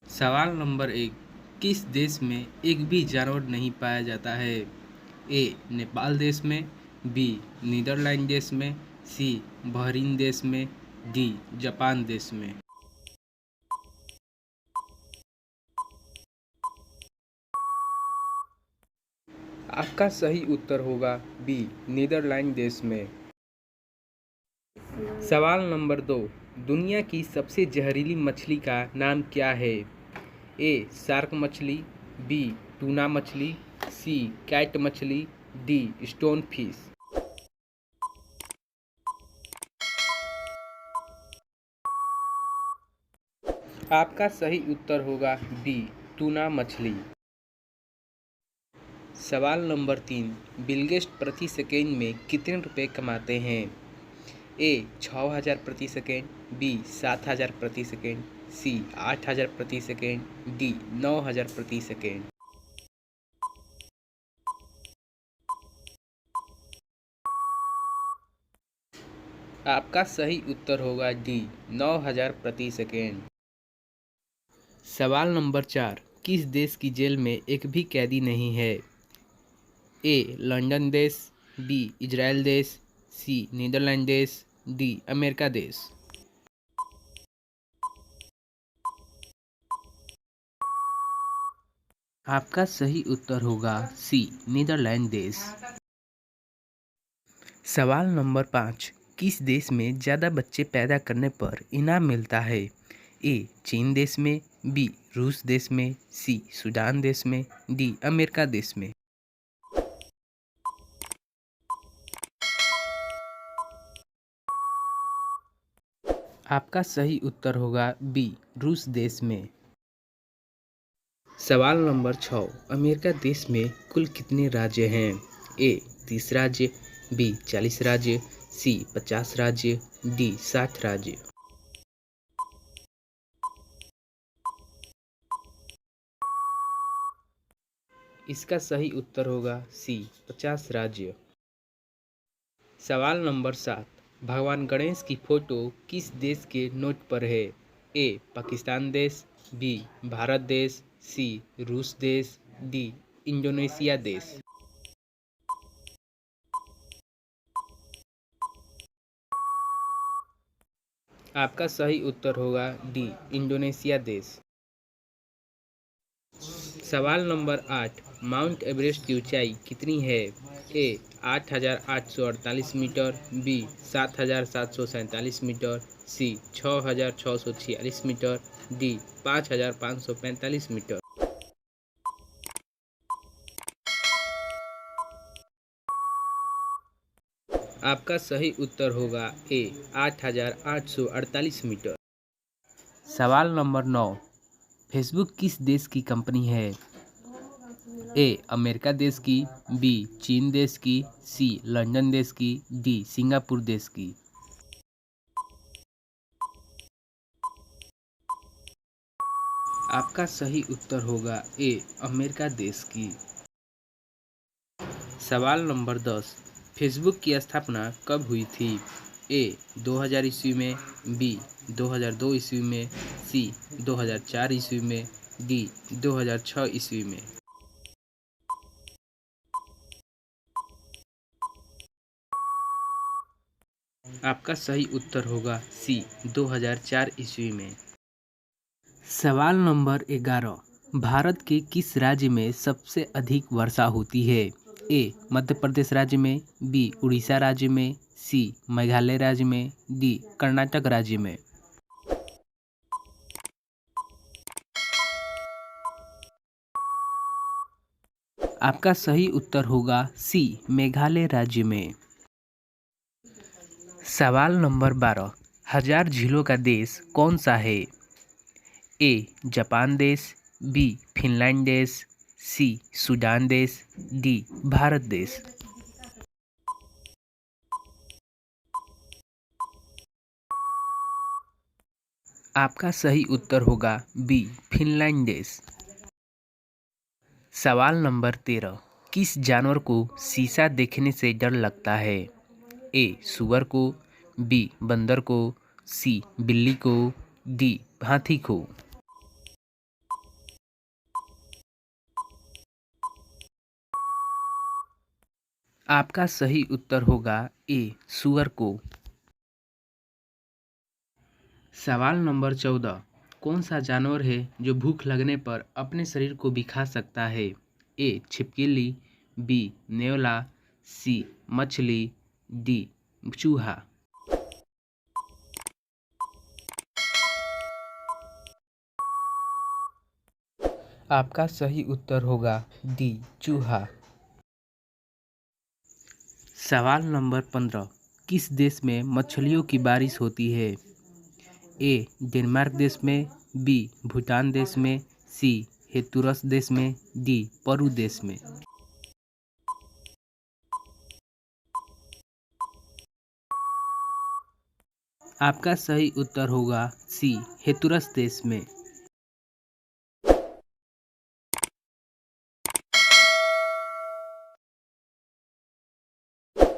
सवाल नंबर 1। किस देश में एक भी जानवर नहीं पाया जाता है? ए नेपाल देश में, बी नीदरलैंड देश में, सी बहरीन देश में, डी जापान देश में। आपका सही उत्तर होगा बी नीदरलैंड देश में। सवाल नंबर 2। दुनिया की सबसे जहरीली मछली का नाम क्या है? ए शार्क मछली, बी टूना मछली, सी कैट मछली, डी स्टोन फिश। आपका सही उत्तर होगा बी टूना मछली। सवाल नंबर 3। बिल गेट्स प्रति सेकेंड में कितने रुपए कमाते हैं? ए 6,000 प्रति सेकेंड, बी 7,000 प्रति सेकेंड, सी 8,000 प्रति सेकेंड, डी 9,000 प्रति सेकेंड। आपका सही उत्तर होगा डी 9,000 प्रति सेकेंड। सवाल नंबर 4। किस देश की जेल में एक भी कैदी नहीं है? ए लंदन देश, बी इजराइल देश, सी नीदरलैंड देश, डी अमेरिका देश। आपका सही उत्तर होगा सी नीदरलैंड देश। सवाल नंबर 5। किस देश में ज़्यादा बच्चे पैदा करने पर इनाम मिलता है? ए चीन देश में, बी रूस देश में, सी सूडान देश में, डी अमेरिका देश में। आपका सही उत्तर होगा बी रूस देश में। सवाल नंबर 6। अमेरिका देश में कुल कितने राज्य हैं? ए 30 राज्य, बी 40 राज्य, सी 50 राज्य, डी 60 राज्य। इसका सही उत्तर होगा सी 50 राज्य। सवाल नंबर 7। भगवान गणेश की फोटो किस देश के नोट पर है? ए पाकिस्तान देश, बी भारत देश, सी रूस देश, डी इंडोनेशिया देश। आपका सही उत्तर होगा डी इंडोनेशिया देश। सवाल नंबर 8। माउंट एवरेस्ट की ऊंचाई कितनी है? ए 8,848 मीटर, बी 7,747 मीटर, सी 6,646 मीटर, डी 5,545 मीटर। आपका सही उत्तर होगा ए 8,848 मीटर। सवाल नंबर 9। फेसबुक किस देश की कंपनी है? ए अमेरिका देश की, बी चीन देश की, सी लंदन देश की, डी सिंगापुर देश की। आपका सही उत्तर होगा ए अमेरिका देश की। सवाल नंबर 10। फेसबुक की स्थापना कब हुई थी? ए 2000 ईस्वी में, बी 2002 ईस्वी में, सी 2004 ईस्वी में, डी 2006 ईस्वी में। आपका सही उत्तर होगा सी 2004 ईस्वी में। सवाल नंबर 11। भारत के किस राज्य में सबसे अधिक वर्षा होती है? ए मध्य प्रदेश राज्य में, बी उड़ीसा राज्य में, सी मेघालय राज्य में, डी कर्नाटक राज्य में। आपका सही उत्तर होगा सी मेघालय राज्य में। सवाल नंबर 12। हजार झीलों का देश कौन सा है? ए जापान देश, बी फिनलैंड देश, सी सूडान देश, डी भारत देश। आपका सही उत्तर होगा बी फिनलैंड देश। सवाल नंबर 13। किस जानवर को शीशा देखने से डर लगता है? ए सुअर को, बी बंदर को, सी बिल्ली को, डी हाथी को। आपका सही उत्तर होगा ए सूअर को। सवाल नंबर 14। कौन सा जानवर है जो भूख लगने पर अपने शरीर को भी खा सकता है? ए छिपकली, बी नेवला, सी मछली, डी चूहा। आपका सही उत्तर होगा डी चूहा। सवाल नंबर 15। किस देश में मछलियों की बारिश होती है? ए डेनमार्क देश में, बी भूटान देश में, सी हेतुरस देश में, डी पेरू देश में। आपका सही उत्तर होगा सी हेतुरस देश में।